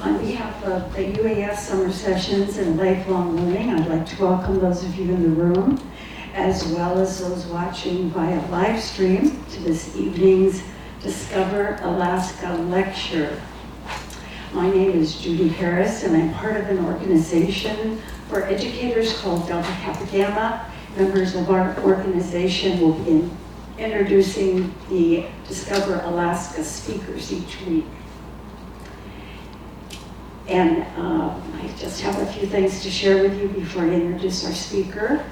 On behalf of the UAF Summer Sessions and Lifelong Learning, I'd like to welcome those of you in the room, as well as those watching via live stream, to this evening's Discover Alaska lecture. My name is Judy Harris, and I'm part of an organization for educators called Delta Kappa Gamma. Members of our organization will be introducing the Discover Alaska speakers each week. And I just have a few things to share with you before I introduce our speaker.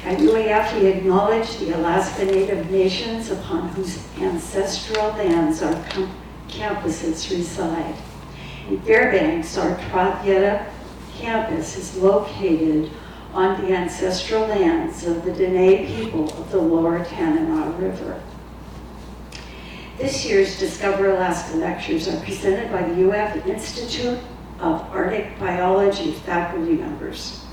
At UAF, we acknowledge the Alaska Native Nations upon whose ancestral lands our campuses reside. In Fairbanks, our Traviata campus is located on the ancestral lands of the Dene people of the Lower Tanana River. This year's Discover Alaska lectures are presented by the UF Institute of Arctic Biology faculty members.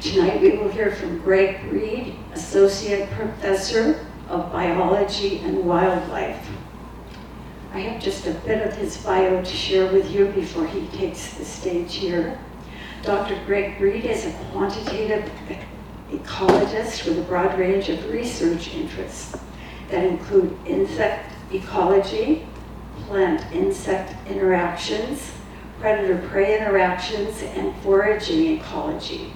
Tonight we will hear from Greg Reed, Associate Professor of Biology and Wildlife. I have just a bit of his bio to share with you before he takes the stage here. Dr. Greg Reed is a quantitative ecologist with a broad range of research interests that include insect ecology, plant-insect interactions, predator-prey interactions, and foraging ecology.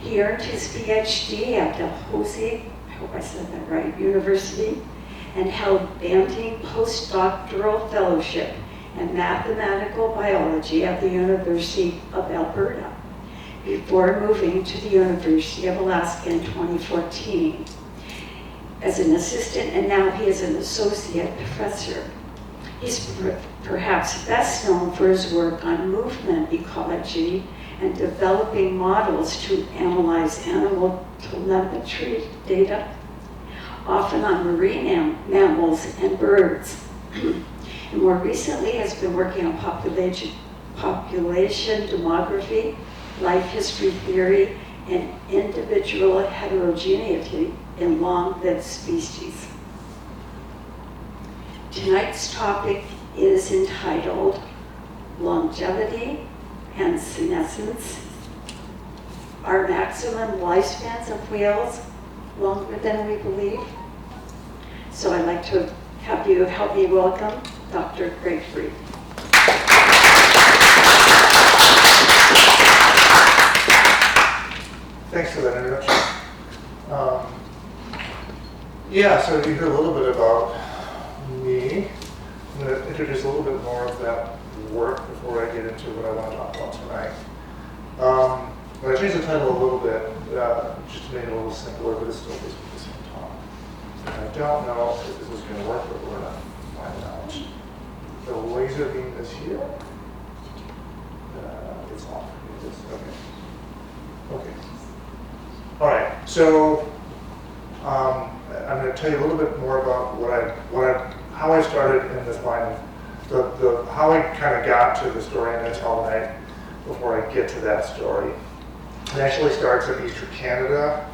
He earned his PhD at Dalhousie, I hope I said that right, University, and held Banting postdoctoral fellowship in mathematical biology at the University of Alberta before moving to the University of Alaska in 2014 as an assistant, and now he is an associate professor. He's perhaps best known for his work on movement ecology and developing models to analyze animal telemetry data, often on marine mammals and birds. And more recently has been working on population demography, life history theory, and individual heterogeneity in long-lived species. Tonight's topic is entitled Longevity and Senescence. Are maximum lifespans of whales longer than we believe? So I'd like to have you help me welcome Dr. Greg Reed. Thanks for that introduction. So you hear a little bit about me. I'm going to introduce a little bit more of that work before I get into what I want to talk about tonight. I changed the title a little bit just to make it a little simpler, but it's still basically the same talk. I don't know if this is going to work, but we're going to find out. The laser beam is here. It's off. It is. Okay. All right. So I'm going to tell you a little bit more about how I started in this line of how I kind of got to the story I'm going to tell tonight before I get to that story. It actually starts in Eastern Canada,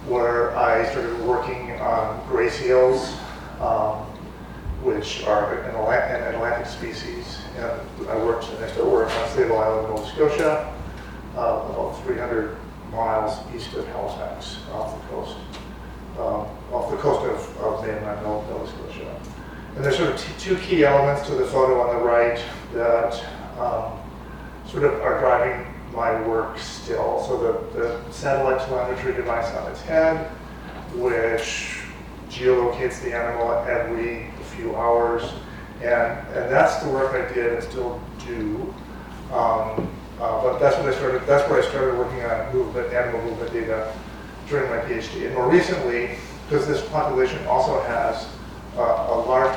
where I started working on gray seals, which are an Atlantic species. And I still work on Sable Island, Nova Scotia, about 300 miles east of Halifax, off the coast of mainland Nova Scotia. And there's sort of two key elements to the photo on the right that sort of are driving my work still. So the satellite telemetry device on its head, which geolocates the animal every few hours, and that's the work I did and still do. But that's what I started. That's where I started working on animal movement data during my PhD. And more recently, because this population also has a large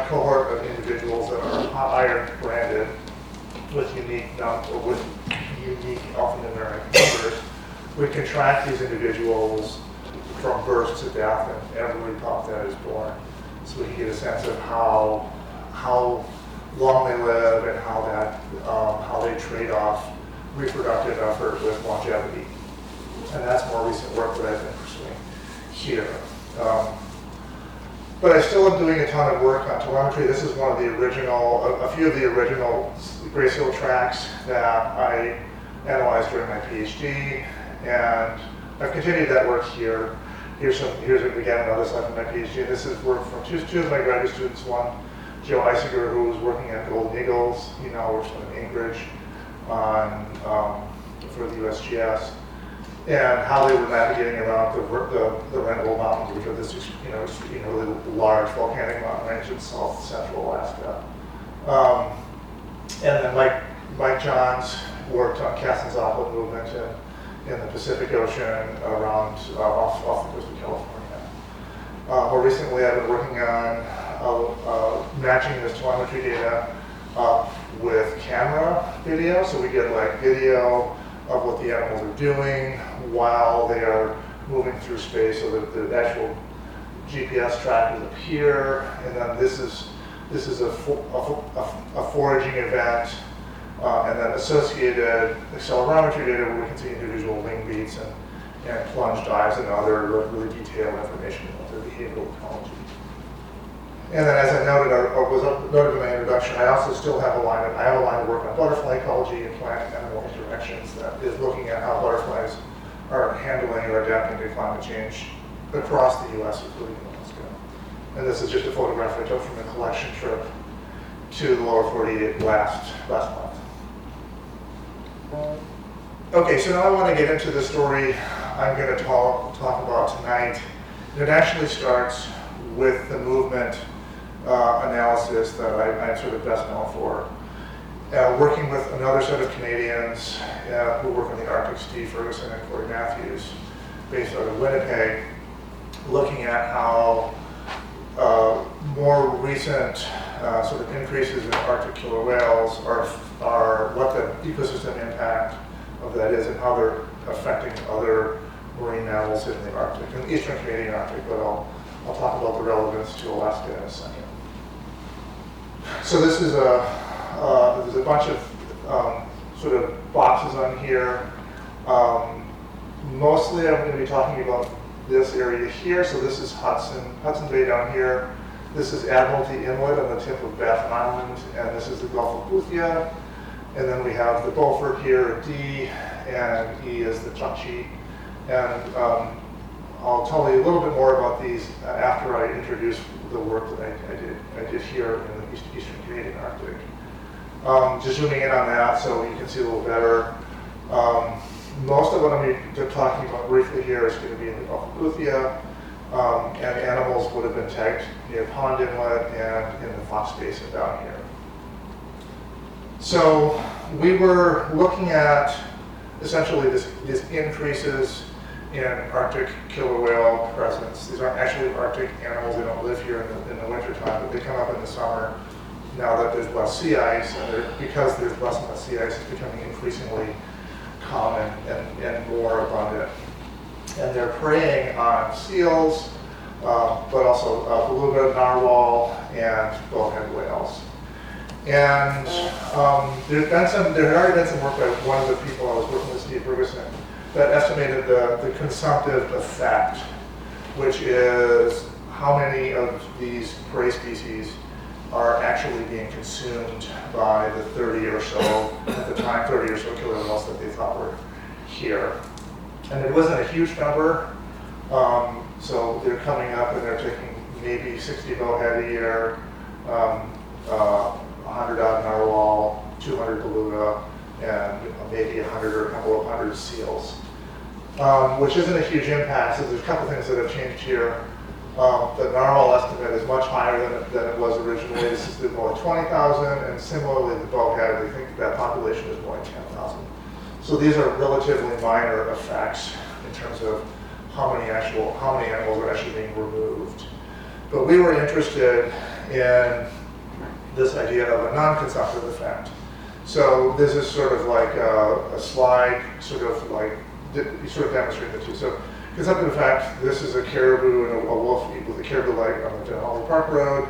cohort of individuals that are hot iron branded with unique alphanumeric numbers, we can track these individuals from birth to death and every pup that is born, so we can get a sense of how long they live and how they trade off reproductive effort with longevity. And that's more recent work that I've been pursuing here. But I still am doing a ton of work on telemetry. This is one of the original, a few of the original gray seal tracks that I analyzed during my PhD, and I've continued that work here. Here's again another slide from my PhD. And this is work from two of my graduate students. One, Joe Eisiger, who was working at Golden Eagles. He now works in Anchorage for the USGS. And how they were navigating around the Wrangell Mountains, which are this really large volcanic mountain range in south central Alaska. And then Mike Johns worked on Cassin's Aqua movement in the Pacific Ocean around off the coast of California. More recently, I've been working on matching this telemetry data with camera video, so we get like video of what the animals are doing while they are moving through space, so that the actual GPS track is up here, and then this is a foraging event, and then associated accelerometry data where we can see individual wing beats and plunge dives and other really detailed information about their behavioral ecology. And then, as I noted, noted in my introduction, I also still have a line of work on butterfly ecology and plant-animal interactions that is looking at how butterflies are handling or adapting to climate change across the U.S., including Alaska. And this is just a photograph I took from a collection trip to the lower 48 last month. Okay, so now I want to get into the story I'm going to talk about tonight. It actually starts with the movement analysis that I'm sort of best known for. Working with another set of Canadians who work in the Arctic, Steve Ferguson and Corey Matthews, based out of Winnipeg, looking at how more recent sort of increases in Arctic killer whales are what the ecosystem impact of that is and how they're affecting other marine mammals in the Arctic, in the Eastern Canadian Arctic, but I'll talk about the relevance to Alaska in a second. So this is there's a bunch of sort of boxes on here. Mostly I'm going to be talking about this area here. So this is Hudson Bay down here. This is Admiralty Inlet on the tip of Baffin Island, and this is the Gulf of Boothia. And then we have the Beaufort here, D, and E is the Chukchi. And I'll tell you a little bit more about these after I introduce the work that I did here in the Eastern Canadian Arctic. Just zooming in on that so you can see a little better. Most of what I'm going to be talking about briefly here is going to be in the Gulf of Boothia, and animals would have been tagged near Pond Inlet and in the Fox Basin down here. So we were looking at essentially these increases in Arctic killer whale presence. These aren't actually Arctic animals. They don't live here in the wintertime, but they come up in the summer now that there's less sea ice, and because there's less and less sea ice, it's becoming increasingly common and more abundant. And they're preying on seals, but also beluga, narwhal, and bowhead whales. And there had already been some work by one of the people I was working with, Steve Ferguson, that estimated the consumptive effect, which is how many of these prey species are actually being consumed by the 30 or so, at the time, 30 or so killer whales that they thought were here. And it wasn't a huge number, so they're coming up and they're taking maybe 60 bowhead a year, 100 odd narwhal, 200 beluga, and maybe 100 or a couple of hundred seals, which isn't a huge impact. So there's a couple things that have changed here. The narwhal estimate is much higher than it was originally. This is more like 20,000, and similarly the bowhead, we think that population is more like 10,000. So these are relatively minor effects in terms of how many animals are actually being removed. But we were interested in this idea of a non-consumptive effect. So this is sort of like a slide, sort of demonstrating the two. So consumptive effect, this is a caribou and a wolf with a caribou leg on the Denali Park Road,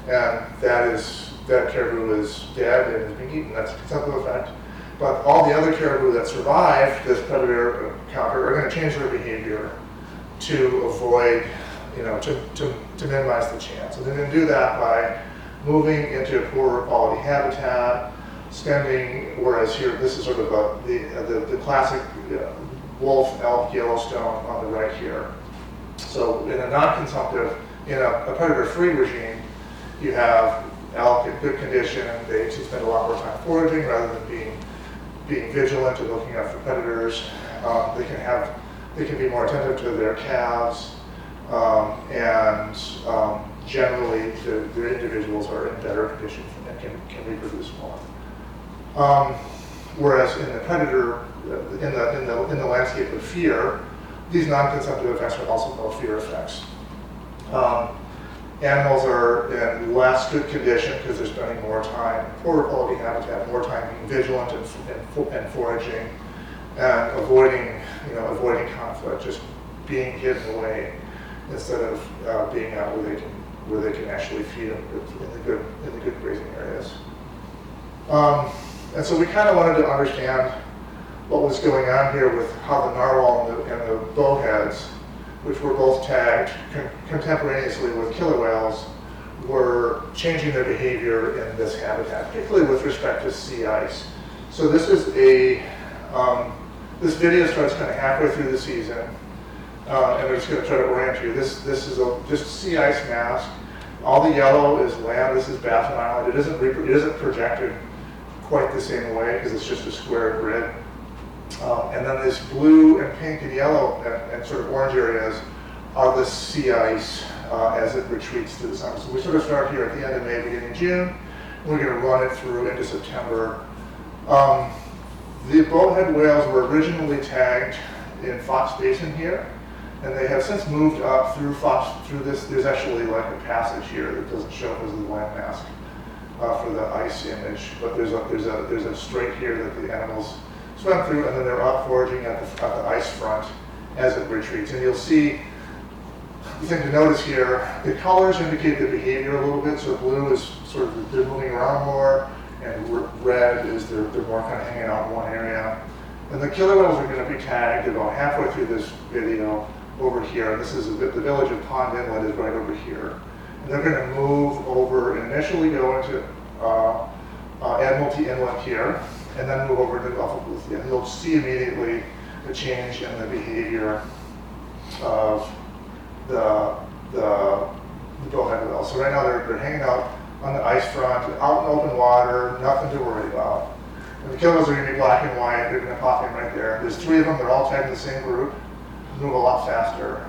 and that caribou is dead and is being eaten. That's a consumptive effect. But all the other caribou that survive this predator encounter are going to change their behavior to avoid to minimize the chance. And they're going to do that by moving into a poorer quality habitat, spending, whereas here, this is sort of the classic wolf, elk, Yellowstone on the right here. So in a non-consumptive, in a predator-free regime, you have elk in good condition. They spend a lot more time foraging rather than being vigilant and looking out for predators. They can be more attentive to their calves, and generally the individuals are in better condition and can reproduce more. Whereas in the predator, in the landscape of fear, these non-consumptive effects are also called fear effects. Animals are in less good condition because they're spending more time in poorer quality habitat, more time being vigilant and foraging, and avoiding conflict, just being hidden away instead of being out where they can actually feed them in the good grazing areas. And so we kind of wanted to understand what was going on here with how the narwhal and the bowheads, which were both tagged contemporaneously with killer whales, were changing their behavior in this habitat, particularly with respect to sea ice. So this is this video starts kind of halfway through the season, and I'm just going to try to orient you. This is just sea ice mask. All the yellow is land. This is Baffin Island. It isn't projected quite the same way because it's just a square grid. And then this blue and pink and yellow and sort of orange areas are the sea ice as it retreats to the summer. So we sort of start here at the end of May, beginning of June, and we're going to run it through into September. The bowhead whales were originally tagged in Fox Basin here, and they have since moved up through this. There's actually like a passage here that doesn't show because of the landmass for the ice image, but there's a strait here that the animals swim through, and then they're up foraging at the ice front as it retreats. And you'll see, the thing to notice here, the colors indicate the behavior a little bit. So blue is sort of, they're moving around more, and red is they're more kind of hanging out in one area. And the killer whales are going to be tagged about halfway through this video over here. And this is the village of Pond Inlet is right over here. And they're going to move over and initially go into Admiralty Inlet here, and then move over to the Gulf of Boothia. And you'll see immediately a change in the behavior of the bowhead whales. So right now they're hanging out on the ice front, out in open water, nothing to worry about. And the killer whales are going to be black and white. They're going to pop in right there. There's 3 of them. They're all tagged in the same group. Move a lot faster.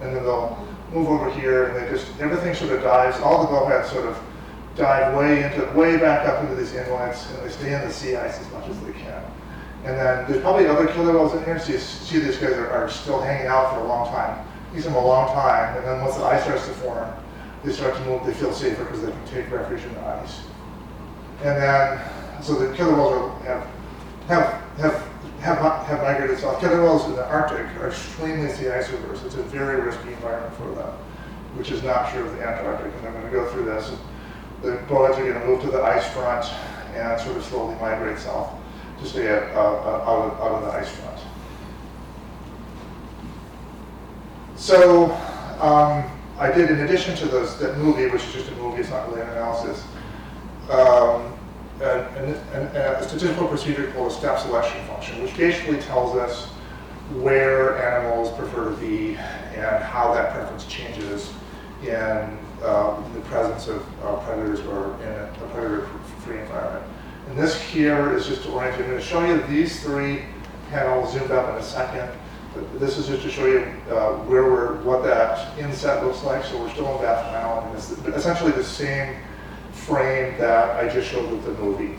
And then they'll move over here, and everything sort of dives. All the bowheads sort of dive way back up into these inlets, and they stay in the sea ice as much as they can. And then there's probably other killer whales in here, so you see these guys are still hanging out for a long time. These them a long time, and then once the ice starts to form, they start to move. They feel safer because they can take refuge in the ice. And then, so the killer whales have migrated south. Killer whales in the Arctic are extremely sea ice averse. It's a very risky environment for them, which is not true of the Antarctic. And I'm going to go through this. The bowheads are going to move to the ice front and sort of slowly migrate south to stay out of the ice front. So I did, in addition to that movie, which is just a movie, it's not really an analysis, a statistical procedure called a step selection function, which basically tells us where animals prefer to be and how that preference changes in the presence of predators or in a predator-free environment. And this here is just to orient you. I'm going to show you these 3 panels zoomed up in a second. But this is just to show you what that inset looks like. So we're still in Baffin Island, and it's essentially the same frame that I just showed with the movie.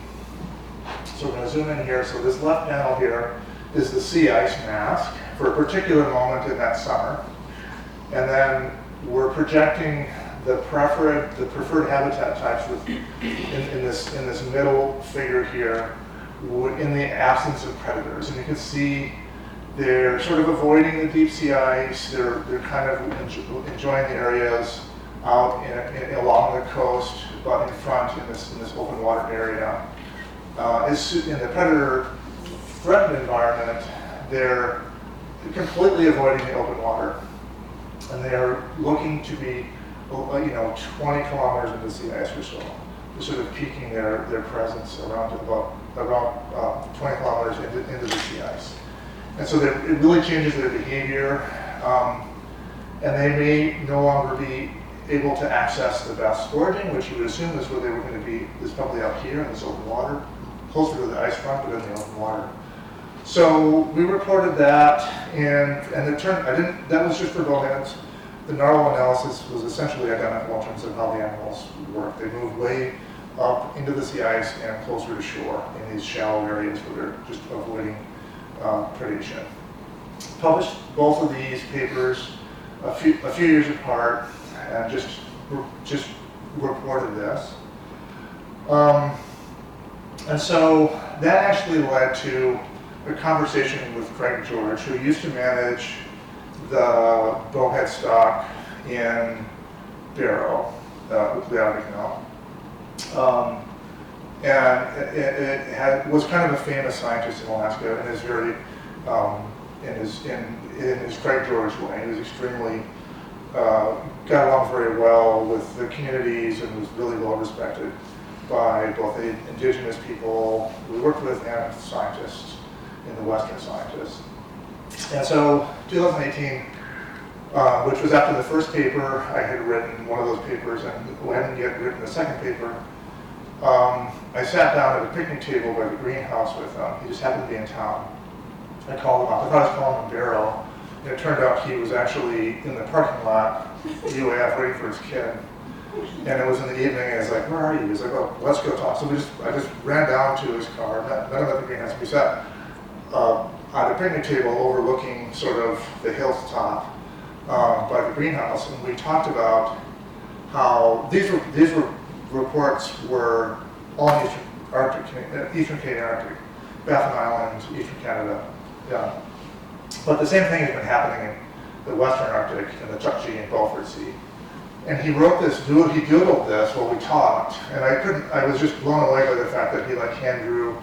So we're going to zoom in here. So this left panel here is the sea ice mask for a particular moment in that summer. And then we're projecting the preferred habitat types in this middle figure here in the absence of predators. And you can see they're sort of avoiding the deep sea ice. They're kind of enjoying the areas out along the coast, but in front in this open water area. In the predator-threatened environment, they're completely avoiding the open water. And they are looking to be, 20 kilometers into the sea ice or so. They're sort of peaking their presence around 20 kilometers into the sea ice. And so it really changes their behavior, and they may no longer be able to access the best foraging, which you would assume is where they were going to be, is probably out here in this open water, closer to the ice front, but in the open water. So we reported that, and it turned, that was just for bowheads. The narwhal analysis was essentially identical in terms of how the animals work. They move way up into the sea ice and closer to shore in these shallow areas where they're just avoiding predation. Published both of these papers a few years apart, and just reported this. And so that actually led to a conversation with Craig George, who used to manage the bowhead stock in Barrow, Ukliavik now. And was kind of a famous scientist in Alaska, and is very, in his Craig George way. He was extremely, got along very well with the communities and was really well respected by both the indigenous people we worked with and scientists in the Western scientists. And so 2018, which was after the first paper I had written, one of those papers, and we hadn't yet written the second paper, I sat down at a picnic table by the greenhouse with him. He just happened to be in town. I called him up. I thought I was calling him Barrow, and it turned out he was actually in the parking lot, UAF, waiting for his kid. And it was in the evening, and I was like, "Where are you?" He was like, "Oh, let's go talk." So I just ran down to his car, met him at the greenhouse. We sat at a picnic table overlooking sort of the hilltop by the greenhouse, and we talked about how these reports were all in Eastern Canadian Arctic, Baffin Island, Eastern Canada, yeah. But the same thing has been happening in the Western Arctic and the Chukchi and Beaufort Sea. And he wrote this, he doodled this while we talked, and I was just blown away by the fact that he hand drew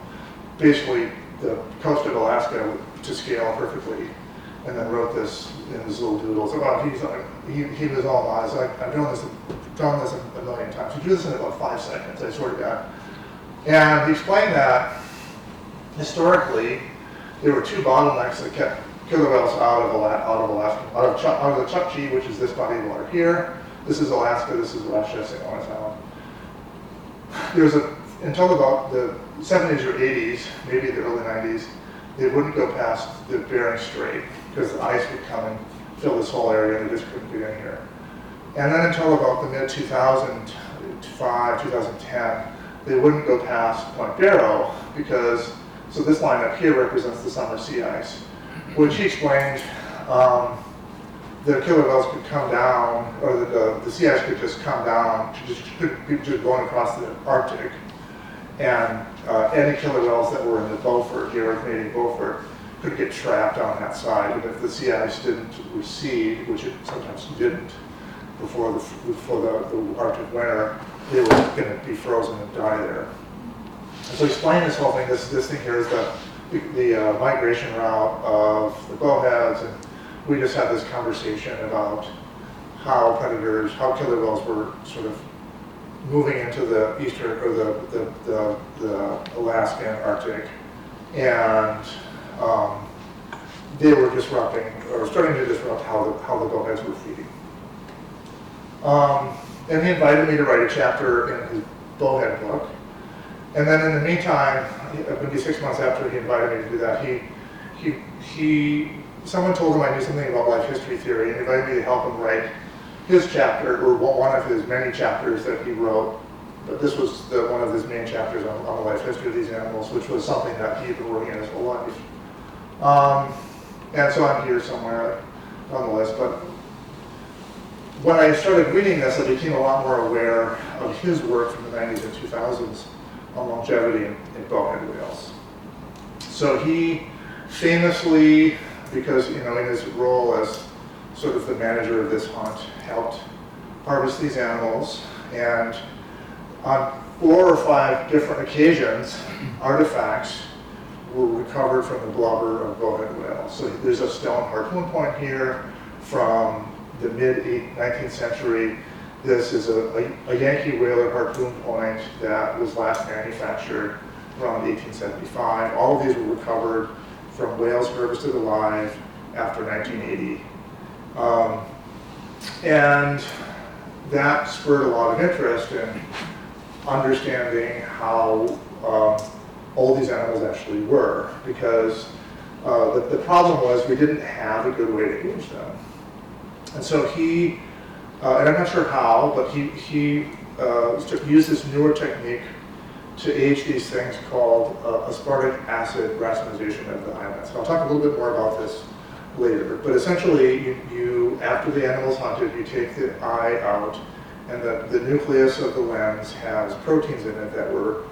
basically the coast of Alaska to scale perfectly, and then wrote this in his little doodles. About he was all eyes. I've done this a million times. He drew this in about 5 seconds, I swear to God. And he explained that historically there were two bottlenecks that kept killer whales out of Alaska, out of the Chukchi, which is this body of water here. This is Alaska. This is West St. Lawrence Island. There's until about the 70s or 80s, maybe the early 90s, they wouldn't go past the Bering Strait because the ice would come and fill this whole area, and they just couldn't get in here. And then until about the mid-2005, 2010, they wouldn't go past Point Barrow because, so this line up here represents the summer sea ice, which he explained the killer whales could come down, or the sea ice could just come down, just going across the Arctic. And any killer whales that were in the Beaufort, the Canadian Beaufort, could get trapped on that side. And if the sea ice didn't recede, which it sometimes didn't before the Arctic winter, they were going to be frozen and die there. And so explaining this whole thing, this thing here is the migration route of the bowheads, and we just had this conversation about how killer whales were sort of moving into the eastern, or the Alaskan Arctic, and they were disrupting, or starting to disrupt how the bowheads were feeding. And he invited me to write a chapter in his bowhead book. And then in the meantime, maybe 6 months after he invited me to do that, someone told him I knew something about life history theory and invited me to help him write his chapter, or one of his many chapters that he wrote. But this was one of his main chapters on the life history of these animals, which was something that he had been working on his whole life. And so I'm here somewhere on the list. But when I started reading this, I became a lot more aware of his work from the 90s and 2000s on longevity in bowhead whales. So he famously, because in his role as sort of the manager of this hunt, helped harvest these animals, and on 4 or 5 different occasions, artifacts were recovered from the blubber of bowhead whales. So there's a stone harpoon point here from the mid-19th century. This is a Yankee whaler harpoon point that was last manufactured around 1875. All of these were recovered from whales harvested alive after 1980. And that spurred a lot of interest in understanding how old these animals actually were, because the problem was we didn't have a good way to age them. And so he, and I'm not sure how, but he used this newer technique to age these things called aspartic acid racemization of the eyelids. And I'll talk a little bit more about this later. But essentially, you after the animal's hunted, you take the eye out, and the nucleus of the lens has proteins in it that were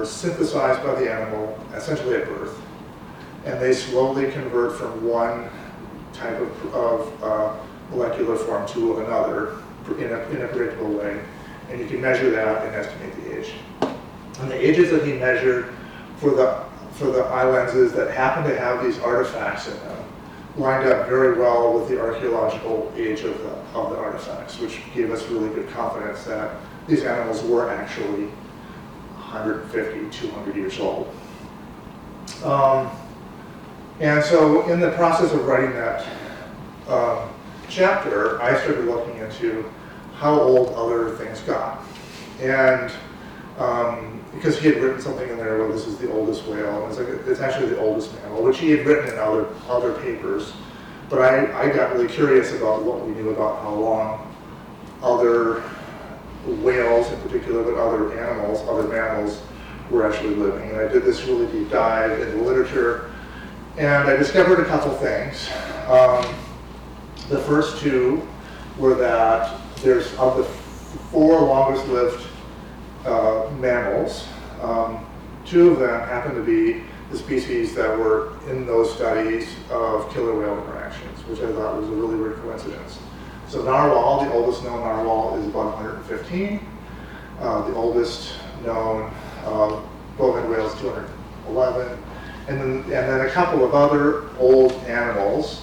synthesized by the animal essentially at birth. And they slowly convert from one type of molecular form to another in a predictable way. And you can measure that and estimate the age. And the ages that he measured for the eye lenses that happen to have these artifacts in them lined up very well with the archaeological age of the artifacts, which gave us really good confidence that these animals were actually 150, 200 years old. And so in the process of writing that chapter, I started looking into how old other things got. And because he had written something in there, well, this is the oldest whale, and it's actually the oldest mammal, which he had written in other papers. But I got really curious about what we knew about how long other whales in particular, but other animals, other mammals, were actually living. And I did this really deep dive into literature, and I discovered a couple things. The first two were that there's, of the four longest lived mammals, two of them happen to be the species that were in those studies of killer whale interactions, which I thought was a really weird coincidence. So narwhal, the oldest known narwhal, is about 115. The oldest known bowhead whale is 211. And then a couple of other old animals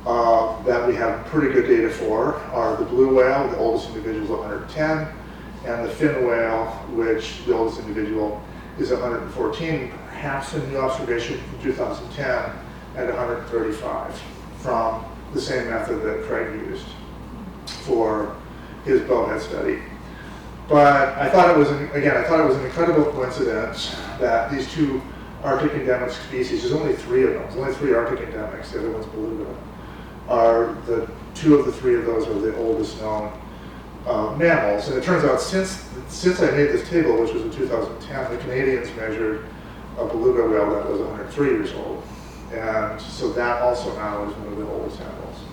that we have pretty good data for are the blue whale, the oldest individual is 110, and the fin whale, which the oldest individual is 114, perhaps a new observation from 2010 at 135 from the same method that Craig used for his bowhead study. But I thought it was, an incredible coincidence that these two Arctic endemic species, there's only three of them, there's only three Arctic endemics, the other one's beluga, are two of the three of those are the oldest known mammals. And it turns out since I made this table, which was in 2010, the Canadians measured a beluga whale that was 103 years old. And so that also now is one of the oldest animals.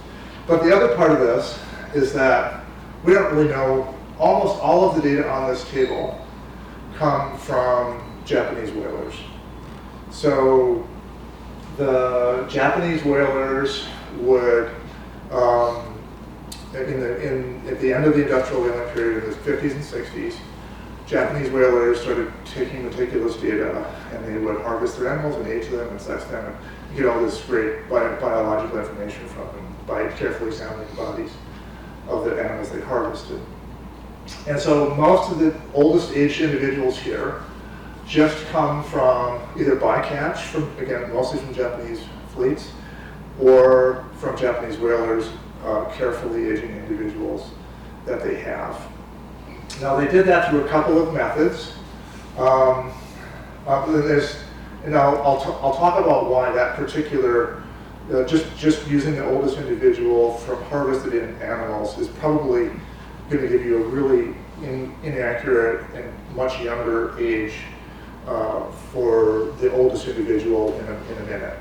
But the other part of this is that we don't really know, almost all of the data on this table come from Japanese whalers. So the Japanese whalers would, at the end of the industrial whaling period in the 50s and 60s, Japanese whalers started taking meticulous data, and they would harvest their animals and age them and sex them, and get all this great biological information from them by carefully examining the bodies of the animals they harvested. And so most of the oldest aged individuals here just come from either bycatch, again, mostly from Japanese fleets, or from Japanese whalers carefully aging individuals that they have. Now they did that through a couple of methods. And I'll talk about why that particular, just using the oldest individual from harvested in animals is probably going to give you a really inaccurate and much younger age for the oldest individual in a minute.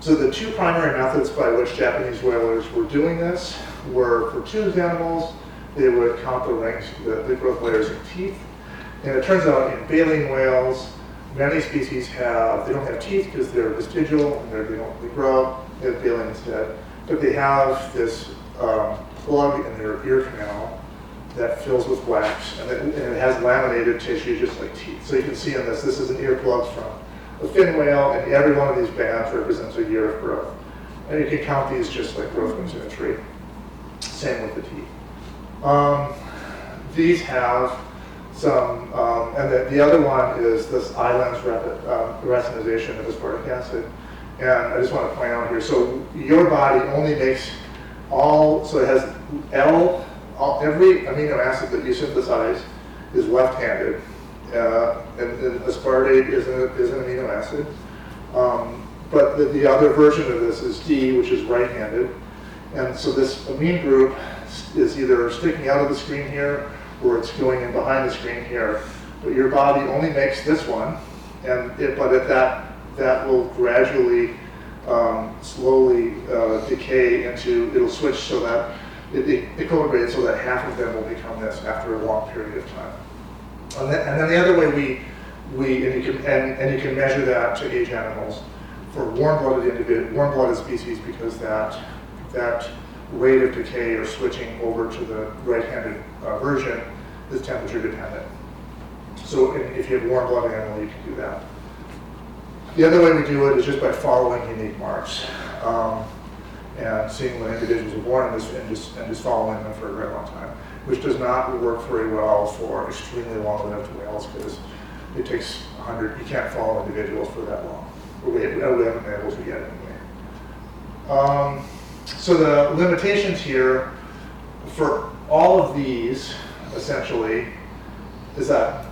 So the two primary methods by which Japanese whalers were doing this were for toothed animals. They would count the rings, the growth layers in teeth. And it turns out in baleen whales, many species they don't have teeth because they're vestigial and they grow, they have baleen instead. But they have this plug in their ear canal that fills with wax, and it has laminated tissue just like teeth. So you can see in this is an earplug from a fin whale, and every one of these bands represents a year of growth. And you can count these just like growth rings in a tree. Same with the teeth. These have some, and the other one is this island's racemization of aspartic acid. And I just want to point out here, so your body only makes so it has every amino acid that you synthesize is left-handed, and aspartate is an amino acid. But the other version of this is D, which is right-handed. And so this amine group is either sticking out of the screen here, or it's going in behind the screen here. But your body only makes this one, that will gradually, slowly decay into, it'll switch so that it equilibrates so that half of them will become this after a long period of time. And then the other way and you can measure that to age animals for warm-blooded species, because that rate of decay or switching over to the right-handed version is temperature dependent. So if you have a warm-blooded animal, you can do that. The other way we do it is just by following unique marks and seeing when individuals are born and just following them for a very long time, which does not work very well for extremely long-lived whales, because it takes 100, you can't follow individuals for that long. We haven't been able to yet anyway. So the limitations here for all of these, essentially, is that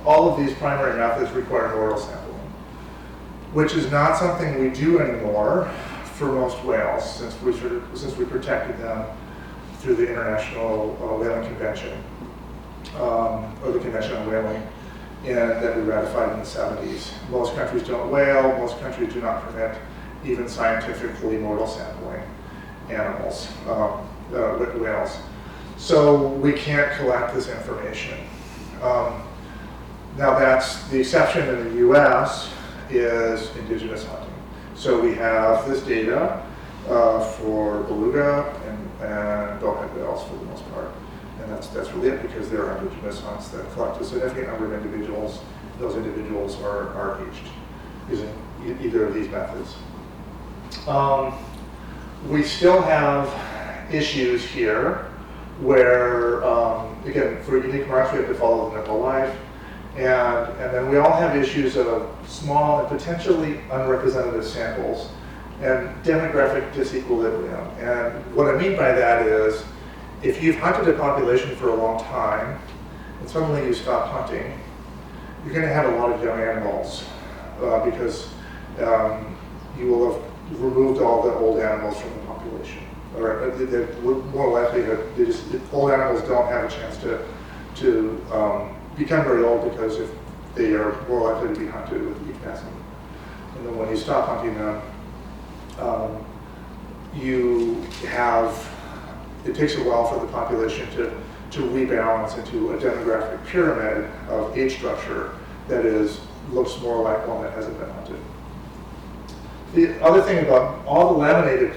all of these primary methods require an oral sampling, which is not something we do anymore for most whales, since we protected them through the International Whaling Convention, or the Convention on Whaling, that we ratified in the 70s. Most countries don't whale. Most countries do not permit even scientifically modal sampling animals, with whales. So we can't collect this information. Now that's the exception in the US is indigenous hunting. So we have this data for beluga and bowhead whales for the most part. And that's really it, because there are indigenous hunts that collect a significant number of individuals. Those individuals are aged using either of these methods. We still have issues here where, again, for unique marks, we have to follow them their whole life. And then we all have issues of small and potentially unrepresentative samples and demographic disequilibrium. And what I mean by that is, if you've hunted a population for a long time, and suddenly you stop hunting, you're going to have a lot of young animals because you will have removed all the old animals from the population. Or they're more likely old animals don't have a chance to become very old, because if they are more likely to be hunted with heat passing. And then when you stop hunting them, it takes a while for the population to rebalance into a demographic pyramid of age structure that looks more like one that hasn't been hunted. The other thing about all the laminated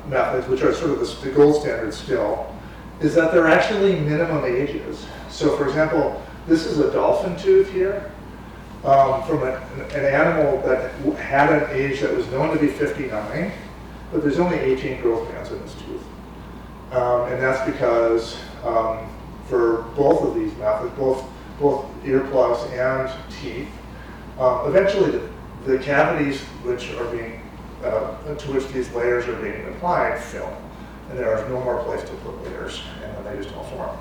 methods, which are sort of the gold standard still, is that they're actually minimum ages. So for example, this is a dolphin tooth here from an animal that had an age that was known to be 59, but there's only 18 growth bands in this tooth. And that's because for both of these methods, both earplugs and teeth, eventually the cavities to which these layers are being applied fill, and there is no more place to put layers, and then they just all form.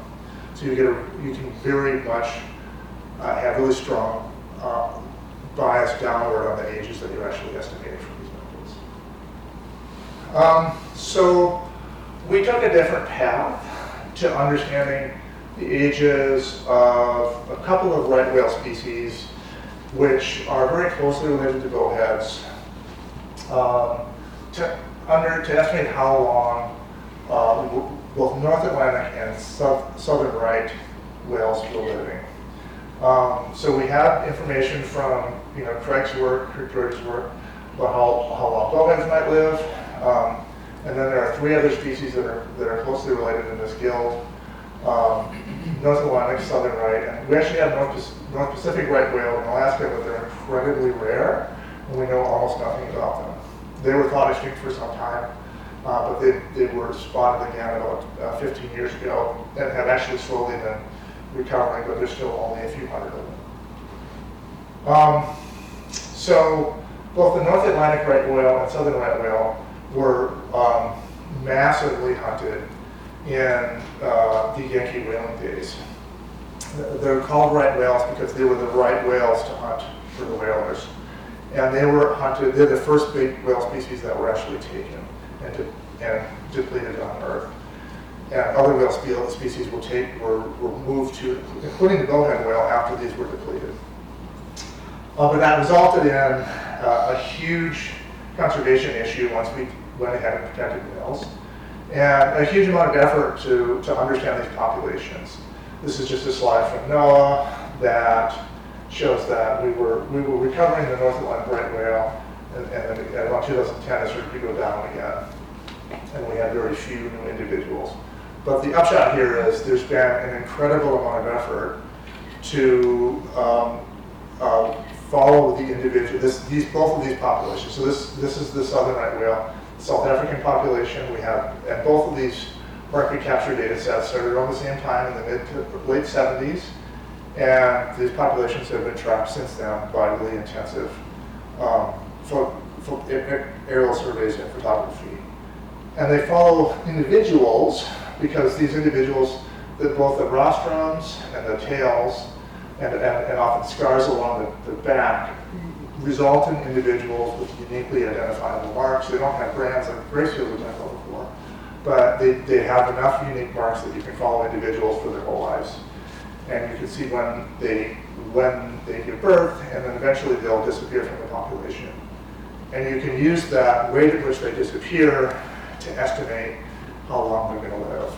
So you can very much have really strong bias downward on the ages that you're actually estimating from these methods. So we took a different path to understanding the ages of a couple of right whale species, which are very closely related to bowheads, to estimate how long both North Atlantic and southern right whales were living. So we have information from Craig's work, George's work, about how long bowheads might live. And then there are 3 other species that are closely related in this guild. North Atlantic, southern right, and we actually have North Pacific right whale in Alaska, but they're incredibly rare, and we know almost nothing about them. They were thought extinct for some time, but they were spotted again about 15 years ago, and have actually slowly been recovering, but there's still only a few hundred of them. So both the North Atlantic right whale and southern right whale were massively hunted in the Yankee whaling days. They're called right whales because they were the right whales to hunt for the whalers. And they were hunted, they're the first big whale species that were actually taken and depleted on Earth. And other whale species were moved to, including the bowhead whale, after these were depleted. But that resulted in a huge conservation issue once we went ahead and protected whales, and a huge amount of effort to understand these populations. This is just a slide from NOAA that shows that we were recovering the North Atlantic right whale, and at about 2010 it started to go down again, and we had very few new individuals. But the upshot here is there's been an incredible amount of effort to follow the individual, both of these populations. So this is the southern right whale, South African population. We have, and both of these market capture data sets started around the same time in the mid to late 70s, and these populations have been tracked since then by really intensive aerial surveys and photography. And they follow individuals because these individuals, both the rostrums and the tails, and often scars along the back, result in individuals with uniquely identifiable marks. They don't have brands like Gracefield, which I talked before, but they have enough unique marks that you can follow individuals for their whole lives. And you can see when they give birth, and then eventually they'll disappear from the population. And you can use that rate at which they disappear to estimate how long they're going to live.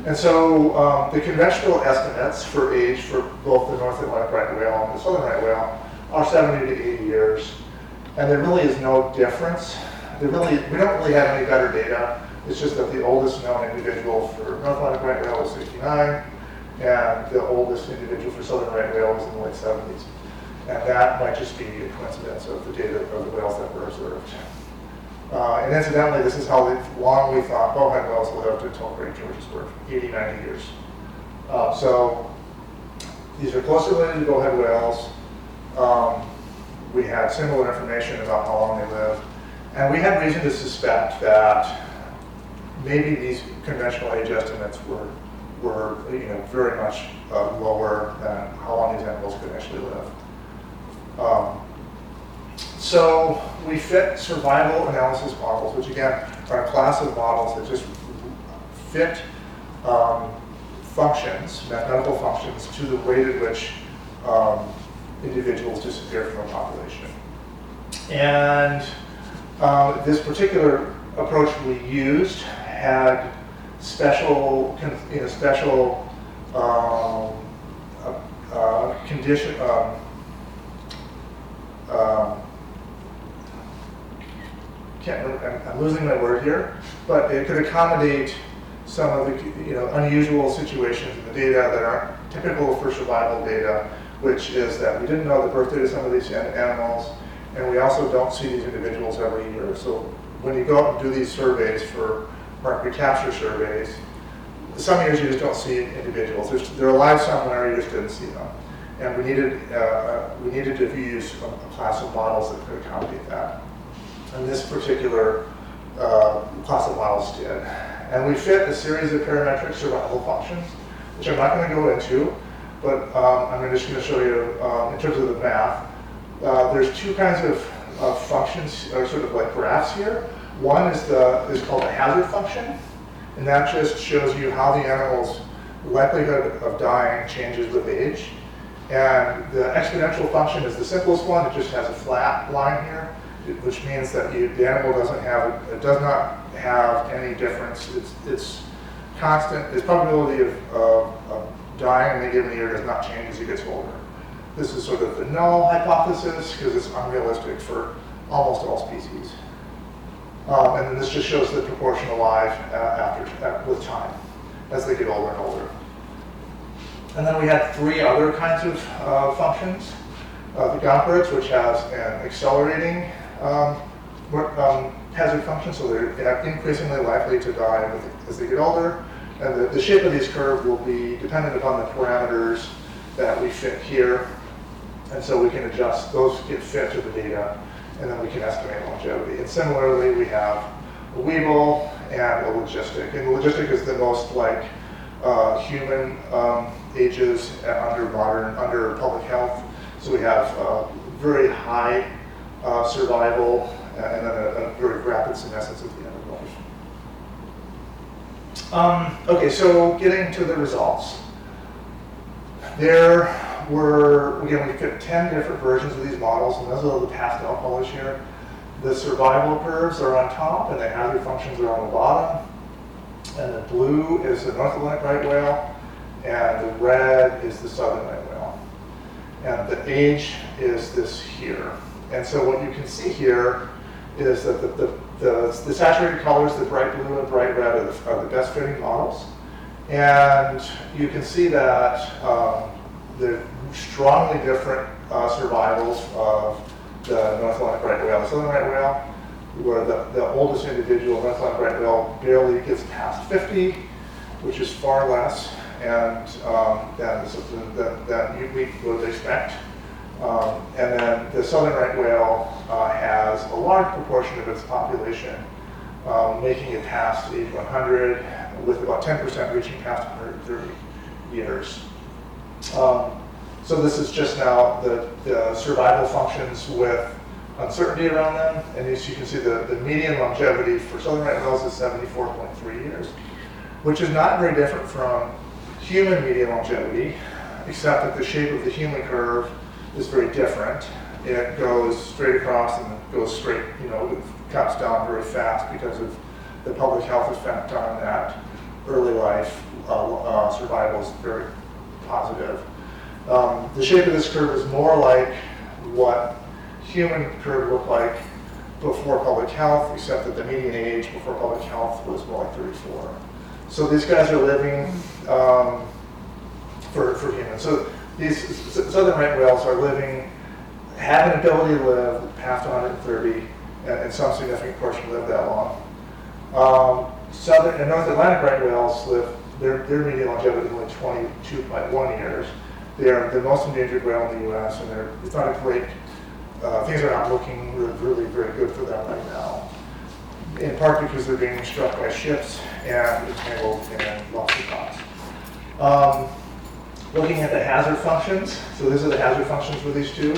And so the conventional estimates for age for both the North Atlantic right whale and the southern right whale are 70 to 80 years. And there really is no difference. We don't really have any better data. It's just that the oldest known individual for North Atlantic right whale was 69, and the oldest individual for southern right whale was in the late 70s. And that might just be a coincidence of the data of the whales that were observed. And incidentally, this is how long we thought bowhead whales lived until Great George's birth, 80, 90 years. So these are closely related to bowhead whales. We had similar information about how long they lived. And we had reason to suspect that maybe these conventional age estimates were very much lower than how long these animals could actually live. So we fit survival analysis models, which again are a class of models that just fit functions, mathematical functions, to the rate at which individuals disappear from a population. And this particular approach we used had special condition. I'm losing my word here, but it could accommodate some of the unusual situations in the data that aren't typical for survival data, which is that we didn't know the birth date of some of these animals, and we also don't see these individuals every year. So when you go out and do these surveys for market recapture surveys, some years you just don't see individuals. They're alive somewhere, you just didn't see them. And we needed to use a class of models that could accommodate that. And this particular class of models did. And we fit a series of parametric survival functions, which I'm not going to go into, but I'm just going to show you in terms of the math. There's two kinds of functions, or sort of like graphs here. One is called the hazard function, and that just shows you how the animal's likelihood of dying changes with age. And the exponential function is the simplest one. It just has a flat line here, which means that the animal does not have any difference. It's constant. Its probability of dying in a given year does not change as it gets older. This is sort of the null hypothesis because it's unrealistic for almost all species. And then this just shows the proportion alive with time. as they get older and older. And then we had 3 other kinds of functions. The Gompertz, which has an accelerating hazard function, so they're increasingly likely to die as they get older. And the shape of these curves will be dependent upon the parameters that we fit here. And so we can adjust, those get fit to the data, and then we can estimate longevity. And similarly, we have a Weibull and a logistic. And the logistic is the most like human ages under public health. So we have very high survival and then a very rapid senescence at the end of life. Okay, so getting to the results. There were, again, we fit 10 different versions of these models, and those are the pastel colors here. The survival curves are on top, and the hazard functions are on the bottom. And the blue is the North Atlantic right whale, and the red is the southern right whale. And the age is this here. And so what you can see here is that the saturated colors, the bright blue and bright red, are the best fitting models. And you can see that the strongly different survivals of the North Atlantic right whale. The southern right whale, where the oldest individual North Atlantic right whale barely gets past 50, which is far less and than we would expect. And then the southern right whale has a large proportion of its population making it past age 100, with about 10% reaching past 130 years. So this is just now the survival functions with uncertainty around them. And as you can see, the median longevity for southern right whales is 74.3 years, which is not very different from human median longevity, except that the shape of the human curve is very different. It goes straight across and it goes straight, it cuts down very fast because of the public health effect on that. Early life survival is very positive. The shape of this curve is more like what human curve looked like before public health, except that the median age before public health was more like 34. So these guys are living for humans. So these southern right whales are living, have an ability to live past 130, and some significant portion live that long. Southern and North Atlantic right whales live, their median longevity is only 22.1 years. They are the most endangered whale in the U.S., and it's not a great, things are not looking really very good for them right now. In part because they're being struck by ships and entangled in lobster pots. Looking at the hazard functions, so these are the hazard functions for these two.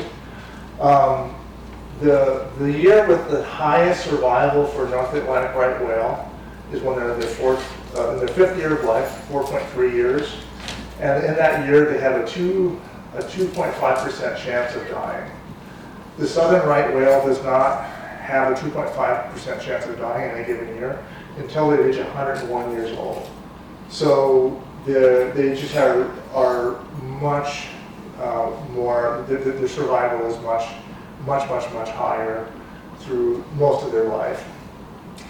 The year with the highest survival for North Atlantic right whale is when they're in their 5th year of life, 4.3 years. And in that year, they have a 2.5% chance of dying. The southern right whale does not have a 2.5% chance of dying in any given year until they reach 101 years old. So they just are much more, their survival is much higher through most of their life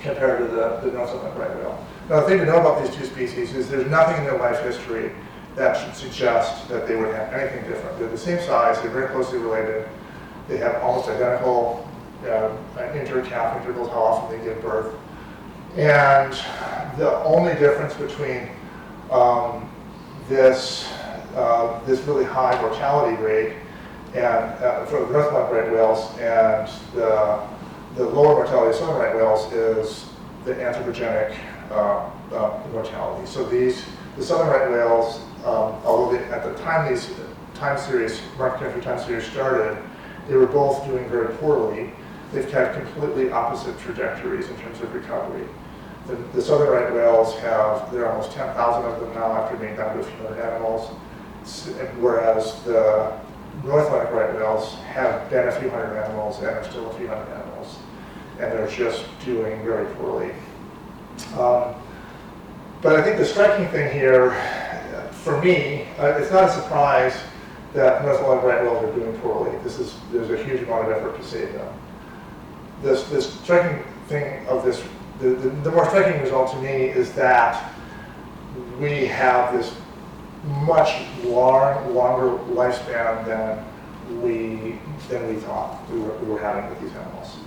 compared to the North Atlantic right whale. Now, the thing to know about these two species is there's nothing in their life history that should suggest that they would have anything different. They're the same size, they're very closely related, they have almost identical inter-calf intervals, how often they give birth. And the only difference between this really high mortality rate and for the North Atlantic right whales and the lower mortality of southern right whales is the anthropogenic mortality. So the southern right whales, although at the time these market entry time series started, they were both doing very poorly. They've had completely opposite trajectories in terms of recovery. The southern right whales there are almost 10,000 of them now after being down to a few hundred animals, whereas the North Atlantic right whales have been a few hundred animals and are still a few hundred animals, and they're just doing very poorly. But I think the striking thing here, for me, it's not a surprise that North Atlantic right whales are doing poorly. There's a huge amount of effort to save them. The striking thing of this, the more striking result to me is that we have this much longer lifespan than we thought we were having with these animals.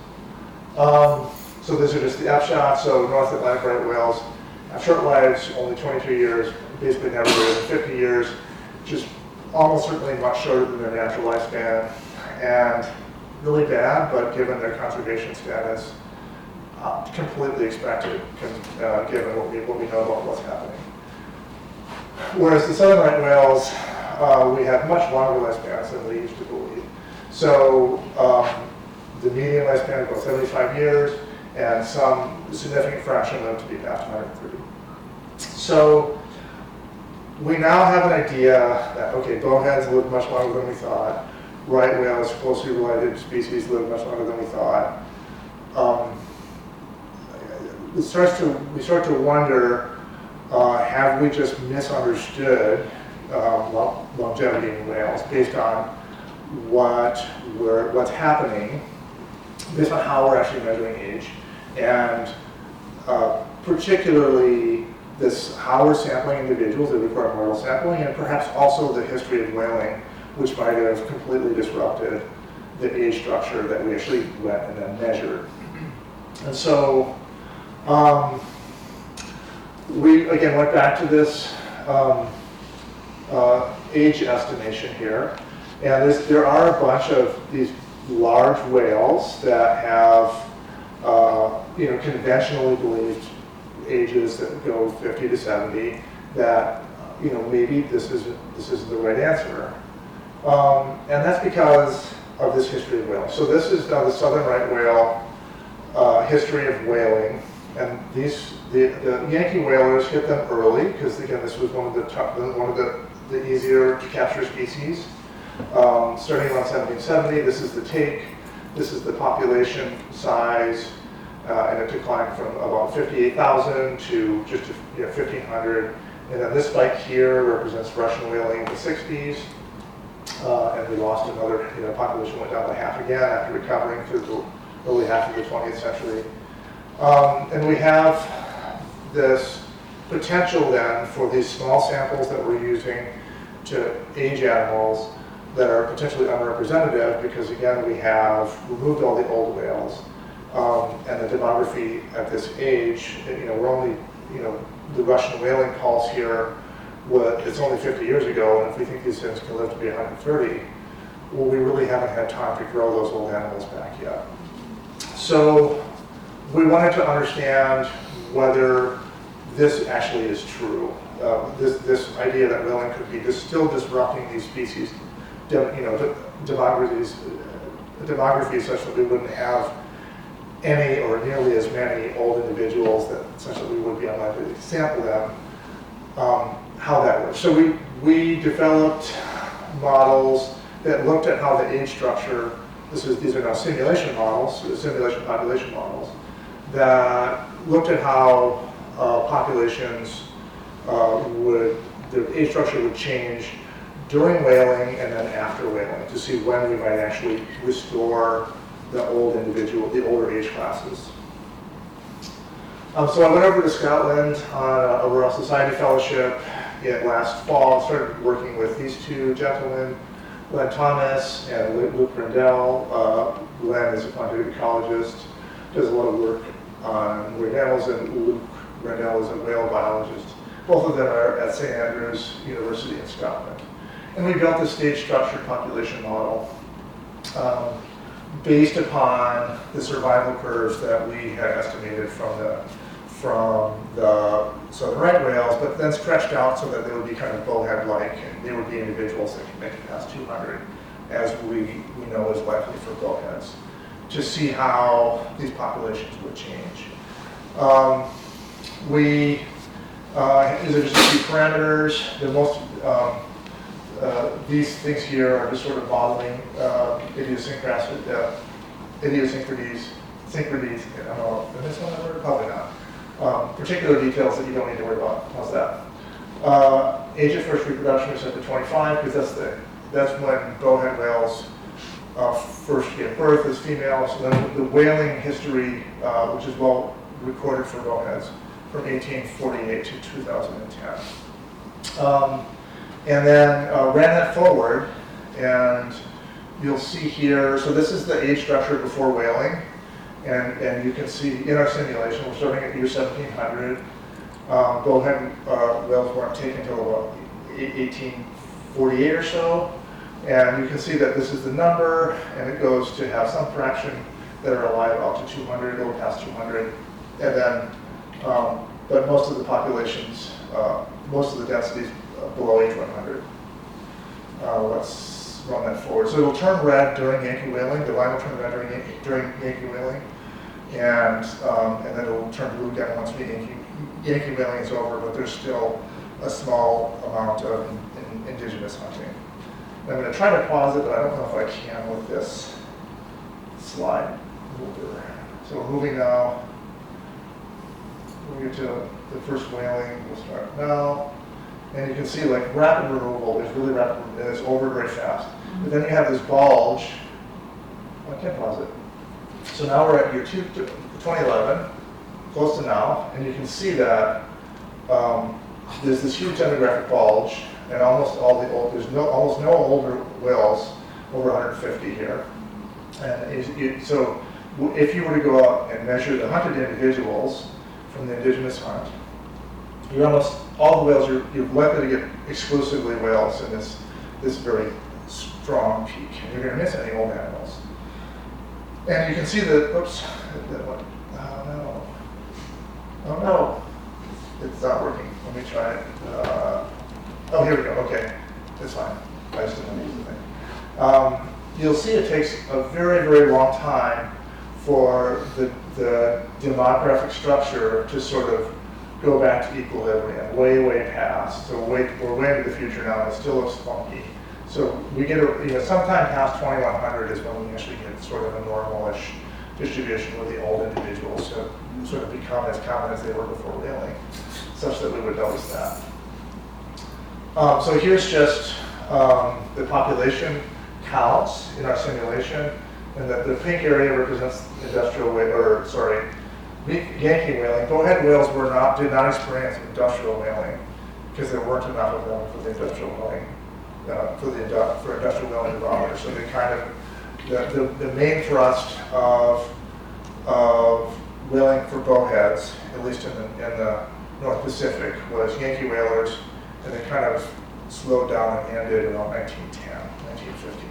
So these are just the upshots. So North Atlantic right whales have short lives, only 22 years, basically never greater than 50 years, just almost certainly much shorter than their natural lifespan, and really bad, but given their conservation status, completely expected, given what we know about what's happening. Whereas the southern right whales, we have much longer lifespans than we used to believe. So the median lifespan is about 75 years, and some significant fraction live to be past 130. So we now have an idea that, okay, bowheads live much longer than we thought. Right whales, closely related species, live much longer than we thought. We start to wonder, have we just misunderstood longevity in whales based on what's happening, based on how we're actually measuring age, and particularly how we're sampling individuals that require mortal sampling, and perhaps also the history of whaling, which might have completely disrupted the age structure that we actually went and then measured. And so we again went back to this age estimation here, and there are a bunch of these large whales that have conventionally believed ages that go 50 to 70, that maybe this isn't the right answer, and that's because of this history of whaling. So this is now the southern right whale history of whaling, and the Yankee whalers hit them early because again this was one of the easier to capture species. Starting around 1770, this is the take, this is the population size, and it declined from about 58,000 to just 1,500. And then this spike here represents Russian whaling in the 60s, and we lost another, population went down by half again after recovering through the early half of the 20th century. And we have this potential then for these small samples that we're using to age animals that are potentially unrepresentative because again we have removed all the old whales, and the demography at this age, we're only, the Russian whaling pulse here, it's only 50 years ago, and if we think these things can live to be 130, well, we really haven't had time to grow those old animals back yet. So we wanted to understand whether this actually is true. This idea that whaling could be still disrupting these species, demographies such that we wouldn't have any or nearly as many old individuals that such that we would be unlikely to sample them, how that works. So we developed models that looked at how the age structure, these are now simulation models, simulation population models, that looked at how populations the age structure would change during whaling and then after whaling to see when we might actually restore the older age classes. So I went over to Scotland on a Royal Society fellowship last fall, started working with these two gentlemen, Len Thomas and Luke Rendell. Len is a quantitative ecologist, does a lot of work on marine mammals, and Luke Rendell is a whale biologist. Both of them are at St. Andrews University in Scotland. And we built this stage structured population model based upon the survival curves that we had estimated from the southern right whales, but then stretched out so that they would be kind of bowhead-like, and they would be individuals that can make it past 200, as we know is likely for bowheads, to see how these populations would change. These are just a few parameters. The most these things here are just sort of modeling idiosyncrasies, synchronies. I don't know, is this one ever? Probably not. Particular details that you don't need to worry about. How's that? Age of first reproduction is set to 25 because that's when bowhead whales first give birth as females. So then the whaling history, which is well recorded for bowheads, from 1848 to 2010. And then ran that forward, and you'll see here, so this is the age structure before whaling, and you can see in our simulation, we're starting at year 1700. Bowhead whales weren't taken until about 1848 or so, and you can see that this is the number, and it goes to have some fraction that are alive out to 200, go past 200, and then, but most of the populations, most of the densities below age 100. Let's run that forward. So it'll turn red during Yankee whaling. The line will turn red during Yankee whaling, and then it'll turn blue again once Yankee whaling is over. But there's still a small amount of indigenous hunting. And I'm going to try to pause it, but I don't know if I can with this slide mover. So we're moving now. We'll get to the first whaling. We'll start now. And you can see like rapid removal, there's really rapid, and it's over very fast. But then you have this bulge. I can't pause it. So now we're at year 2011, close to now, and you can see that there's this huge demographic bulge, and almost all the old, almost no older whales over 150 here. And so if you were to go out and measure the hunted individuals from the indigenous hunt, you're almost all the whales, you're likely to get exclusively whales in this very strong peak, and you're going to miss any old animals. And you can see that, oops, that one, oh no, it's not working. Let me try it. Oh, here we go, okay, that's fine. I just didn't use the thing. You'll see it takes a very, very long time for the demographic structure to sort of go back to equilibrium, way past. So we're way into the future now, and it still looks funky. So we get, sometime past 2100 is when we actually get sort of a normal-ish distribution where the old individuals have sort of become as common as they were before whaling, such that we would notice that. So here's just the population counts in our simulation, and the pink area represents industrial Yankee whaling. Bowhead whales did not experience industrial whaling because there weren't enough of them for the industrial whaling, for industrial whaling barometer. So they kind of the main thrust of whaling for bowheads, at least in the North Pacific, was Yankee whalers, and they kind of slowed down and ended around 1910, 1915.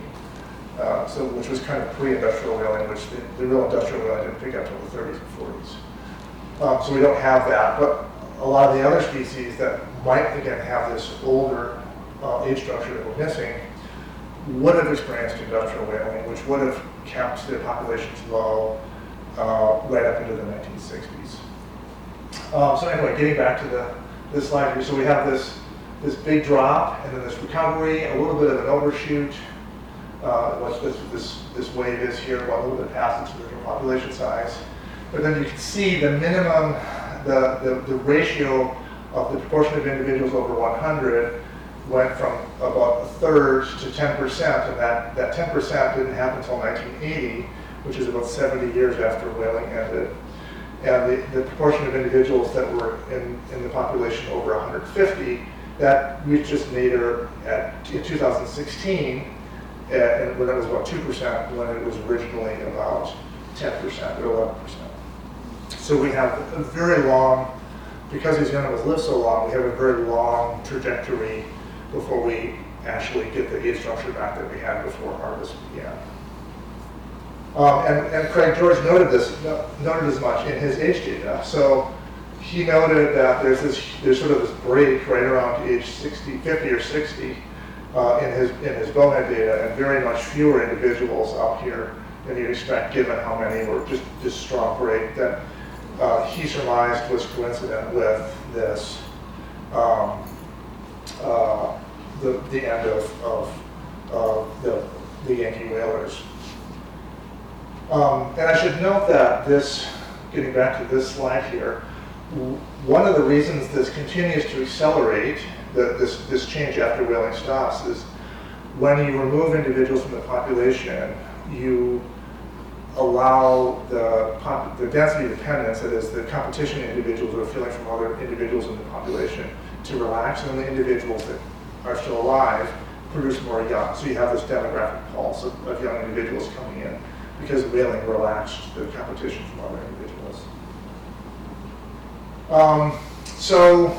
Which was kind of pre-industrial whaling, which the real industrial whaling didn't pick up until the 30s and 40s. So we don't have that, but a lot of the other species that might, again, have this older age structure that we're missing would have experienced industrial whaling, which would have kept their populations low right up into the 1960s. So anyway, getting back to this slide here, so we have this big drop, and then this recovery, a little bit of an overshoot. What this wave is here, a little bit past its original population size. But then you can see the minimum, the ratio of the proportion of individuals over 100 went from about a third to 10%, and that 10% didn't happen until 1980, which is about 70 years after whaling ended. And the proportion of individuals that were in the population over 150, that reached its nadir in 2016, and when it was about 2%, when it was originally about 10% or 11%. So we have a very long, because these animals live so long, we have a very long trajectory before we actually get the age structure back that we had before harvest began. And Craig George noted as much in his age data. So he noted that there's sort of this break right around age 50 or 60 in his bowhead data, and very much fewer individuals out here than you'd expect, given how many were just this strong break that he surmised was coincident with this the end of the Yankee whalers. And I should note that getting back to this slide here, one of the reasons this continues to accelerate, this change after whaling stops, is when you remove individuals from the population, you allow the density dependence, that is the competition individuals are feeling from other individuals in the population, to relax, and then the individuals that are still alive produce more young. So you have this demographic pulse of young individuals coming in because whaling relaxed the competition from other individuals. So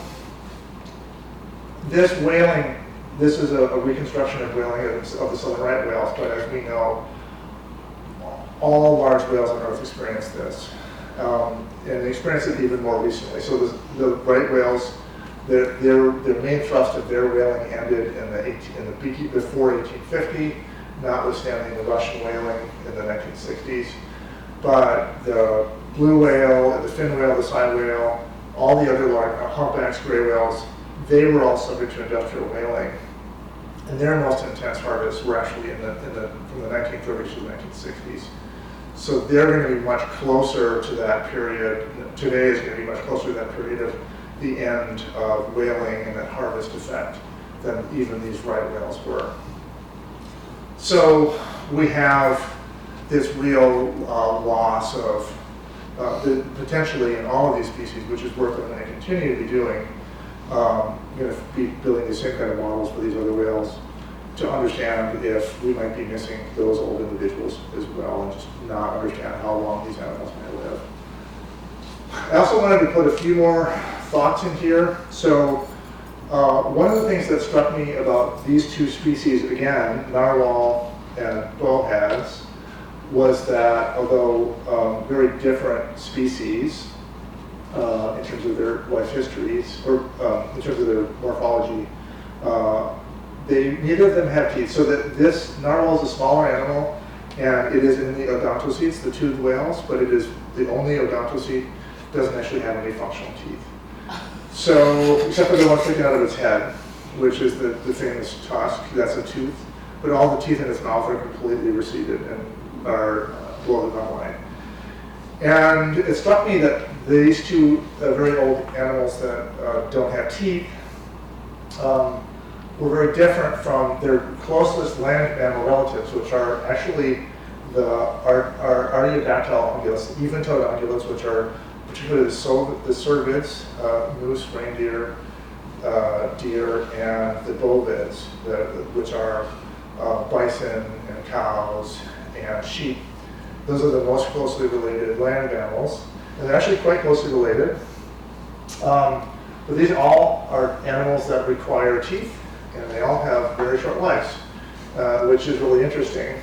this whaling, this is a reconstruction of whaling of the southern right whales, but as we know, all large whales on Earth experience this, and they experience it even more recently. So the right whales, their main thrust of their whaling ended before 1850, notwithstanding the Russian whaling in the 1960s. But the blue whale, the fin whale, the side whale, all the other large humpbacks, gray whales, they were all subject to industrial whaling. And their most intense harvests were actually from the 1930s to the 1960s. So they're going to be much closer to that period. Today is going to be much closer to that period of the end of whaling and that harvest effect than even these right whales were. So we have this real loss of potentially in all of these species, which is work that I'm going to continue to be doing. I'm going to be building the same kind of models for these other whales to understand if we might be missing those old individuals as well, and just not understand how long these animals may live. I also wanted to put a few more thoughts in here. So one of the things that struck me about these two species, again, narwhal and bowheads, was that although very different species in terms of their life histories, or in terms of their morphology, neither of them have teeth. So that this narwhal is a smaller animal, and it is in the odontocetes, the toothed whales, but it is the only odontocete doesn't actually have any functional teeth. So, except for the one sticking out of its head, which is the famous tusk, that's a tooth, but all the teeth in its mouth are completely receded and are below the gum line. And it struck me that these two very old animals that don't have teeth were very different from their closest land mammal relatives, which are actually our artiodactyl ungulates, even-toed ungulates, which are particularly the cervids, moose, reindeer, deer, and the bovids, which are bison and cows and sheep. Those are the most closely related land mammals, and they're actually quite closely related. But these all are animals that require teeth, and they all have very short lives, which is really interesting.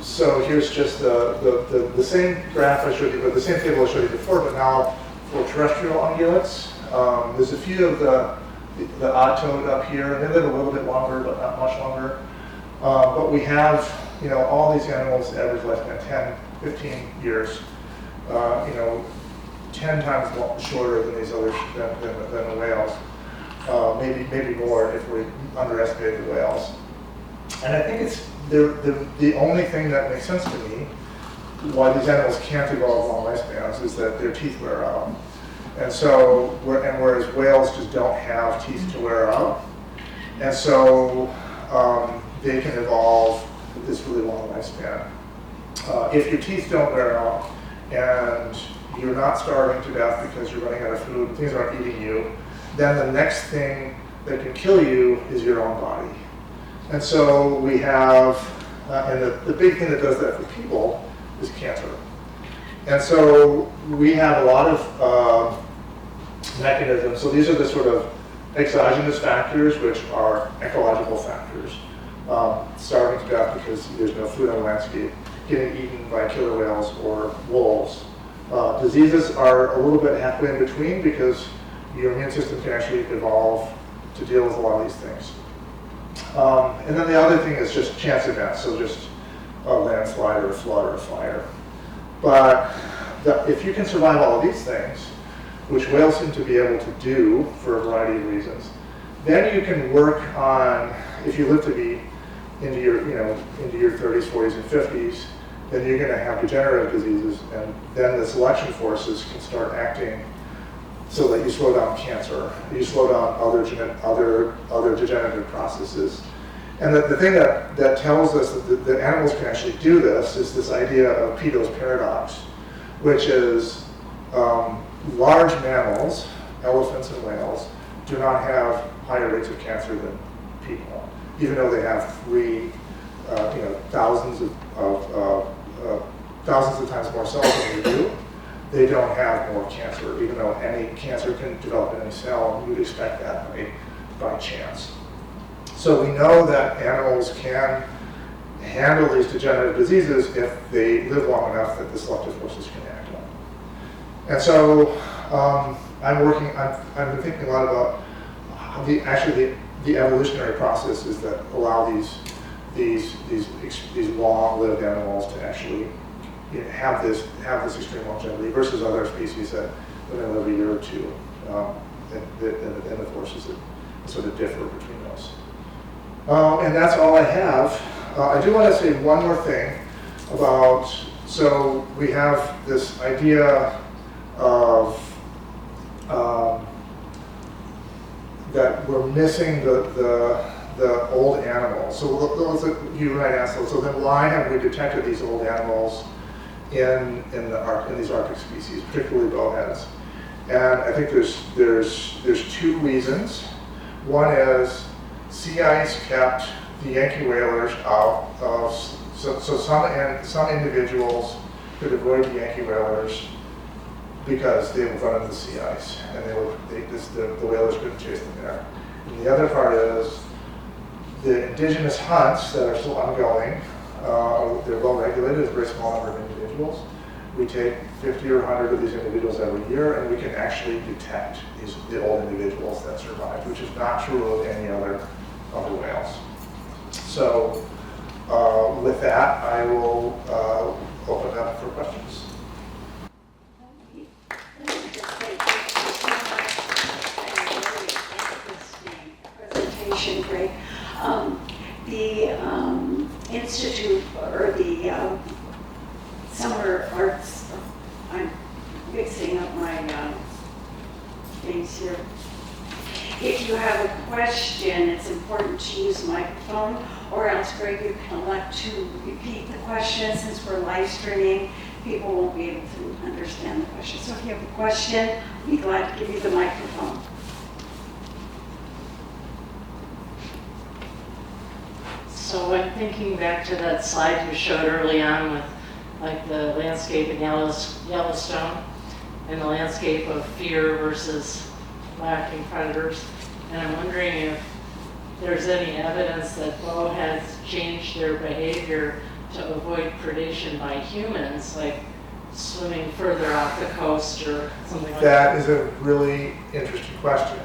So here's just the same graph I showed you, or the same table I showed you before, but now for terrestrial ungulates. There's a few of the odd-toed up here, and they live a little bit longer, but not much longer. But we have, all these animals average lifespan 10, 15 years, 10 times shorter than these other than the whales. Maybe more if we underestimate the whales. And I think it's the only thing that makes sense to me why these animals can't evolve long lifespans is that their teeth wear out. And so, whereas whales just don't have teeth to wear out, and so they can evolve with this really long lifespan. If your teeth don't wear out and you're not starving to death because you're running out of food and things aren't eating you, then the next thing that can kill you is your own body. And so we have, and the big thing that does that for people is cancer. And so we have a lot of mechanisms. So these are the sort of exogenous factors, which are ecological factors. Starving to death because there's no food on the landscape, getting eaten by killer whales or wolves. Diseases are a little bit halfway in between because your immune system can actually evolve to deal with a lot of these things. And then the other thing is just chance events, so just a landslide or a flood or a fire. But if you can survive all of these things, which whales seem to be able to do for a variety of reasons, then you can work on, if you live to be into your 30s, 40s, and 50s, then you're going to have degenerative diseases, and then the selection forces can start acting so that you slow down cancer, you slow down other degenerative processes, And the thing that tells us that animals can actually do this is this idea of Peto's paradox, which is large mammals, elephants and whales, do not have higher rates of cancer than people, even though they have thousands of times more cells than we do. They don't have more cancer, even though any cancer can develop in any cell. You'd expect that by chance. So we know that animals can handle these degenerative diseases if they live long enough that the selective forces can act on them. And so I've been thinking a lot about how the evolutionary processes that allow these long-lived animals to actually have this extreme longevity versus other species that only live a year or two, and the forces that sort of differ between those. And that's all I have. I do want to say one more thing about, so we have this idea of that we're missing the old animals. So you might ask, so then why have we detected these old animals in these Arctic species, particularly bowheads? And I think there's two reasons. One is sea ice kept the Yankee whalers out of, so some individuals could avoid the Yankee whalers because they would run into the sea ice, and the whalers couldn't chase them there. And the other part is the indigenous hunts that are still ongoing. They're well regulated, it's a very small number of individuals. We take 50 or 100 of these individuals every year, and we can actually detect the old individuals that survived, which is not true of any other whales. So with that, I will open it up for questions. Presentation, Greg. The Institute, or the Summer Arts, I'm mixing up my things here. If you have a question, it's important to use the microphone, or else, Greg, you can elect to repeat the question. Since we're live streaming, people won't be able to understand the question. So if you have a question, I'd be glad to give you the microphone. So I'm thinking back to that slide you showed early on with like the landscape in Yellowstone and the landscape of fear versus lacking predators. And I'm wondering if there's any evidence that bowheads changed their behavior to avoid predation by humans, like swimming further off the coast or something like that. That is a really interesting question.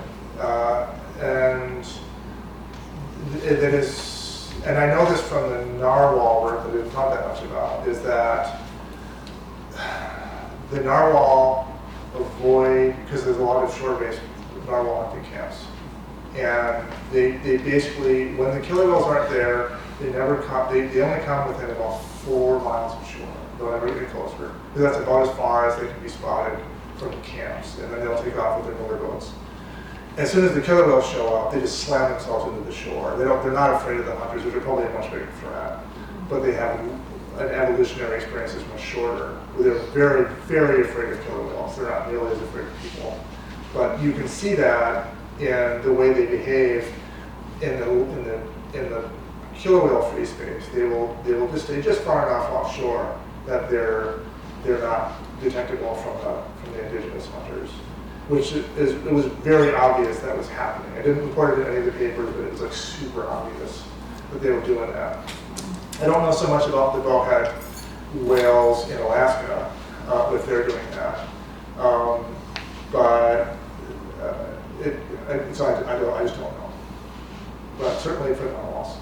And I know this from the narwhal work that I didn't talk that much about, is that the narwhal avoid, because there's a lot of shore-based narwhal hunting camps. And they basically, when the killer whales aren't there, they only come within about 4 miles of shore. They'll never get closer, because that's about as far as they can be spotted from the camps. And then they'll take off with their motorboats. As soon as the killer whales show up, they just slam themselves into the shore. They're not afraid of the hunters, which are probably a much bigger threat. But they have an evolutionary experience that's much shorter. They're very, very afraid of killer whales. They're not nearly as afraid of people. But you can see that in the way they behave in the killer whale free space. They will just stay just far enough offshore that they're not detectable from the indigenous hunters. It was very obvious that was happening. I didn't report it in any of the papers, but it was like super obvious that they were doing that. I don't know so much about the bowhead whales in Alaska, if they're doing that. I just don't know. But certainly for narwhals.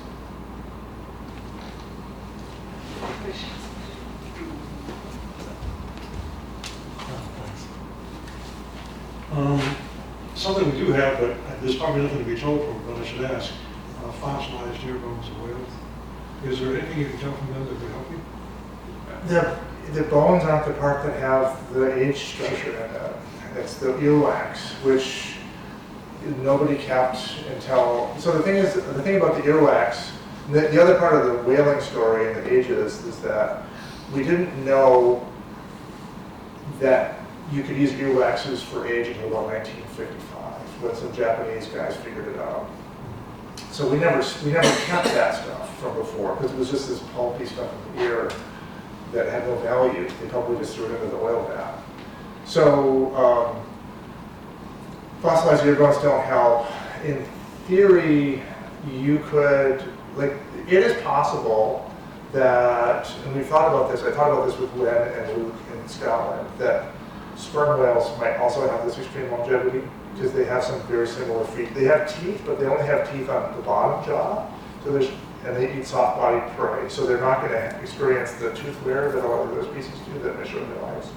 Something we do have, but there's probably nothing to be told from, but I should ask, fossilized ear bones of whales. Is there anything you can tell from them that could help you? The bones aren't the part that have the age structure in it. It's the earwax, which nobody kept until. So the thing about the earwax The other part of the whaling story and the ages is that we didn't know that you could use earwaxes for age until about 1955, when some Japanese guys figured it out. So we never kept that stuff from before, because it was just this pulpy stuff in the ear that had no value. They probably just threw it into the oil bath. So fossilized ear bones don't help. In theory, you could, like, it is possible that, and we thought about this, I thought about this with Len and Luke in Scotland, that sperm whales might also have this extreme longevity because they have some very similar feet. They have teeth, but they only have teeth on the bottom jaw, so and they eat soft-bodied prey, so they're not going to experience the tooth wear that a lot of those species do that may shorten their lives.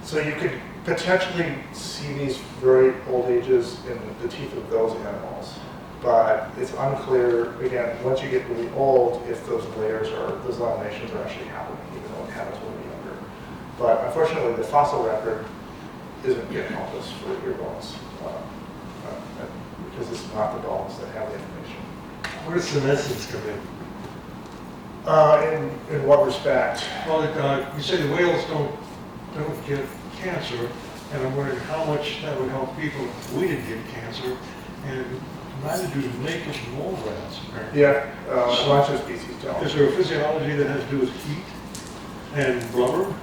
So you could potentially see these very old ages in the teeth of those animals, but it's unclear, again, once you get really old, if those laminations are actually happening, even though it happens when we're younger. But unfortunately, the fossil record isn't going to help us for ear bones, because it's not the bones that have the information. Where does senescence come in? In what respect? Well, you say the whales don't get cancer, and I'm wondering how much that would help people if we didn't get cancer, and neither do naked mole rats, apparently. Yeah, a bunch of species don't. Is there a physiology that has to do with heat and blubber?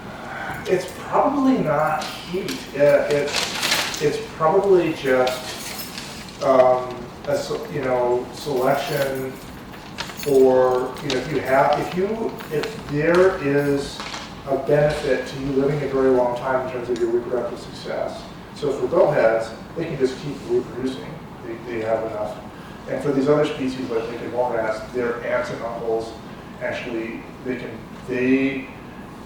It's probably not heat. It's probably just selection for, if there is a benefit to you living a very long time in terms of your reproductive success. So for bowheads, they can just keep reproducing. They have enough. And for these other species like naked mole rats, their aunts and uncles actually, they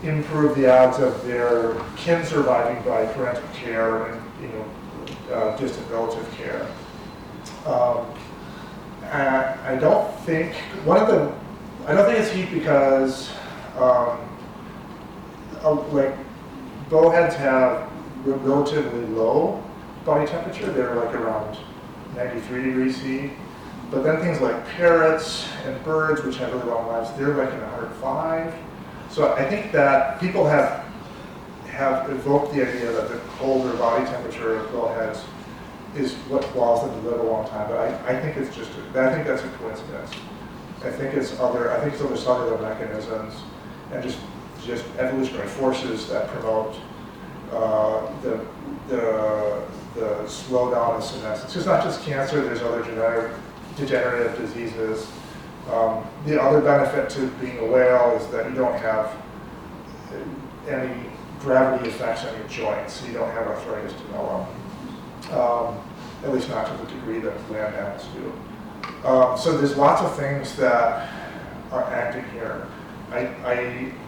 improve the odds of their kin surviving by parental care and distant relative care. I don't think it's heat because like bowheads have relatively low body temperature. They're like around 93 degrees C. But then things like parrots and birds, which have really long lives, they're like in 105. So I think that people have evoked the idea that the colder body temperature of bowheads is what allows them to live a long time. But I think it's I think that's a coincidence. I think it's other cellular mechanisms and just evolutionary forces that promote the slowdown of senescence. It's not just cancer, there's other degenerative diseases. The other benefit to being a whale is that you don't have any gravity effects on your joints. So you don't have arthritis develop, at least not to the degree that land animals do. So there's lots of things that are acting here. I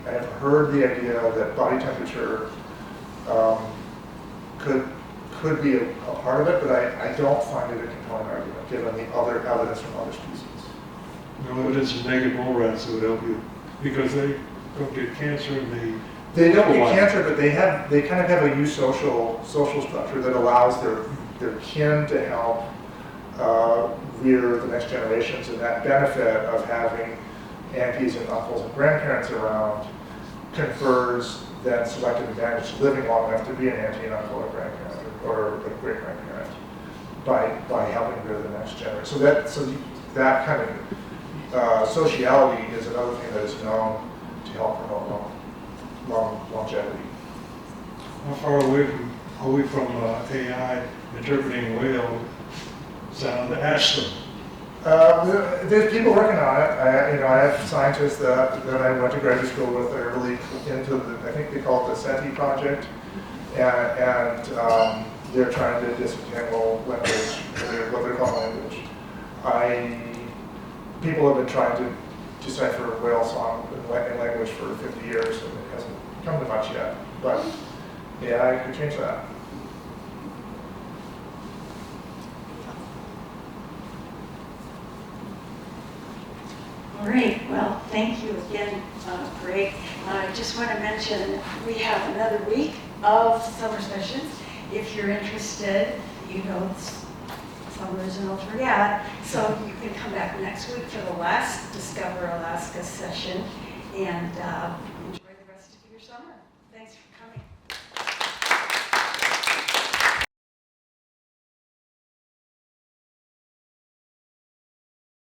have heard the idea that body temperature could be a part of it, but I don't find it a compelling argument given the other evidence from other species. No evidence of naked mole rats that would help you because they don't get cancer and they don't get cancer, but they kind of have a eusocial structure that allows their kin to help rear the next generations, and that benefit of having aunties and uncles and grandparents around confers then selective advantage to living long enough to be an auntie and uncle or grandparent or a great grandparent by helping rear the next generation. So that kind of sociality is another thing that is known to help promote longevity. How far away are we from AI interpreting whale sound to ask them? There's people working on it. I have scientists that I went to graduate school with that are really into I think they call it the SETI project, and they're trying to disentangle language, what they're calling language. People have been trying to decipher whale song in language for 50 years, and it hasn't come to much yet. But AI could change that. All right, well, thank you again, Greg. I just want to mention we have another week of summer sessions. If you're interested, it's summers and don't forget. So you can come back next week for the last Discover Alaska session and